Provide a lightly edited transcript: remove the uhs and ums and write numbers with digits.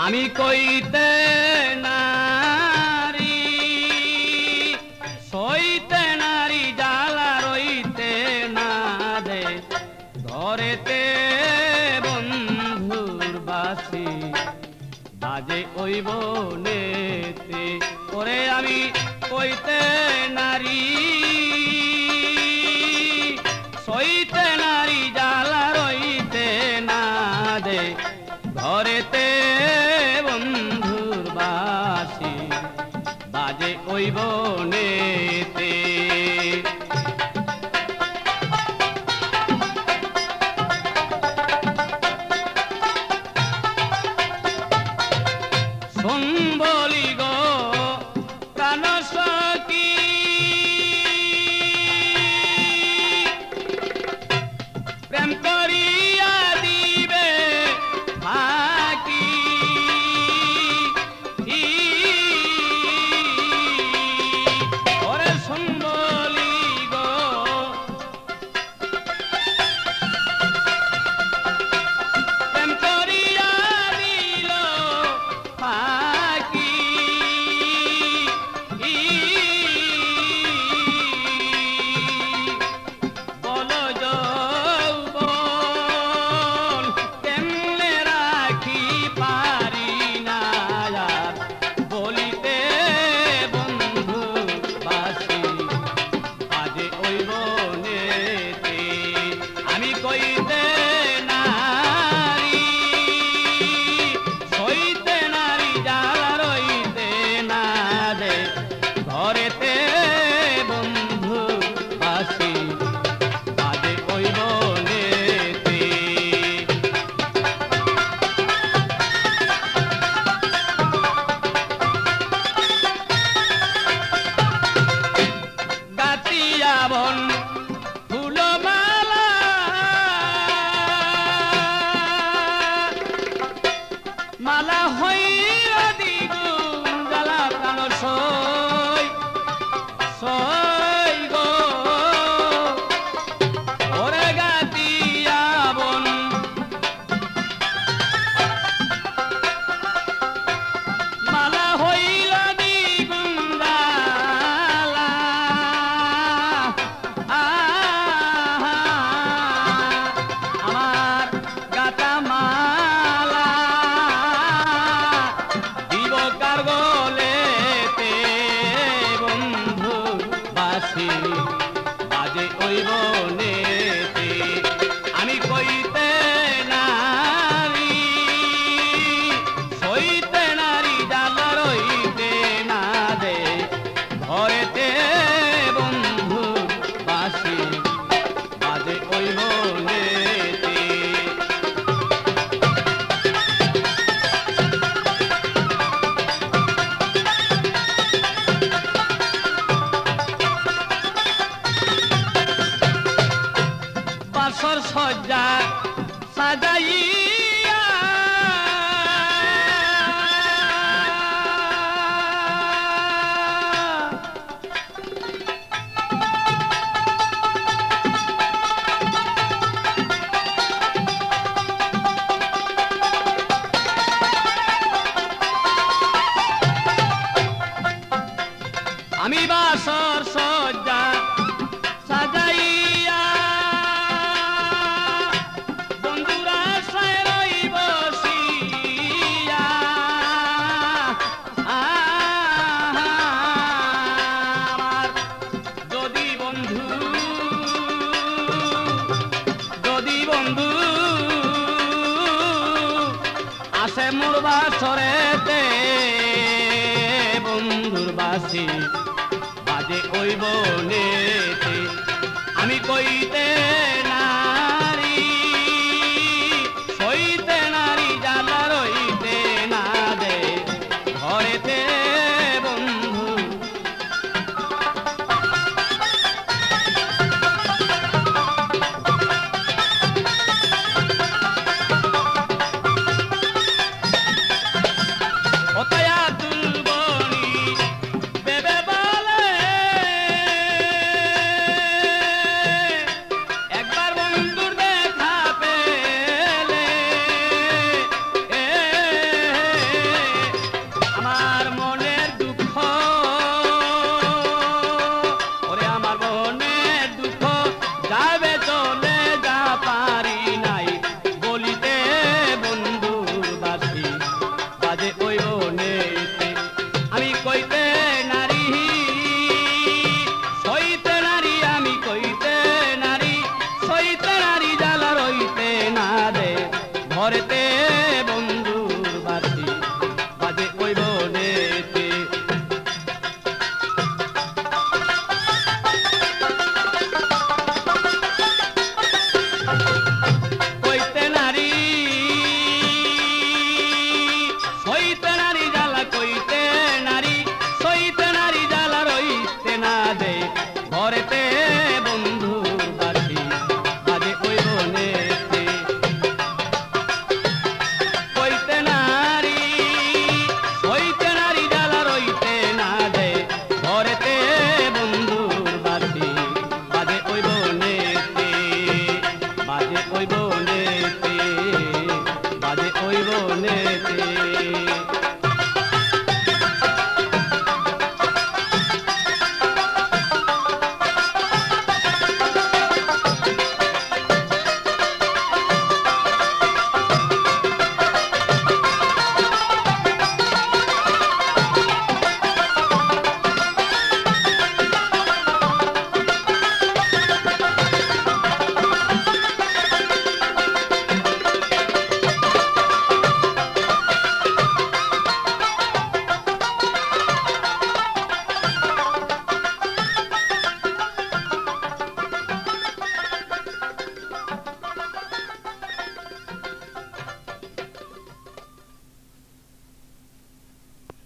আমি কইতে নারী সইতে নারী জ্বালা রইতে না দে ঘরেতে বন্ধুর বাসি বাজে ওই বনেতে ওরে আমি কইতে নারী সইতে নারী জ্বালা রইতে না দে ঘরেতে বন্ধুর বাসি বাজে ওই বনেতে শোন বলি গো প্রাণ সখী প্রেম করিয়া দিবে ফাঁকি ওরে শোন বলি গো প্রেম করিয়া দিল ফাঁকি বলো যৌবন কেমনে রাখি পারি না আর বলিতে বন্ধু বাসি বাজে ওই বনেতে আমি কইতে নারী সইতে নারী জ্বালা রইতে না দে ঘরেতে বন্ধু বাসি বাজে ওই বনেতে গাতিয়া বন ফুলমালা মালা হইয়া দিগুণ জ্বালা প্রাণ সই সই গো ওরে গাতিয়া বন মালা হইল দ্বিগুণ জ্বালা আমার গাতা মালা দিব কার গলেতে বন্ধু বাসি বাজে ওই বনেতে আমি কইতে নারী সইতে নারী জ্বালা রইতে না দে ঘরেতে বন্ধু বাসি বাজে ওই বনেতে বাসর সজ্জা সাজাইয়া আমি বাসর সজ্জা সাজাইয়া বন্ধুরা সায় রই বসিয়া আমার যদি বন্ধু আসে মোর বাসরেতে বন্ধুর বাসি বাজে ওই বনেতে আমি কইতে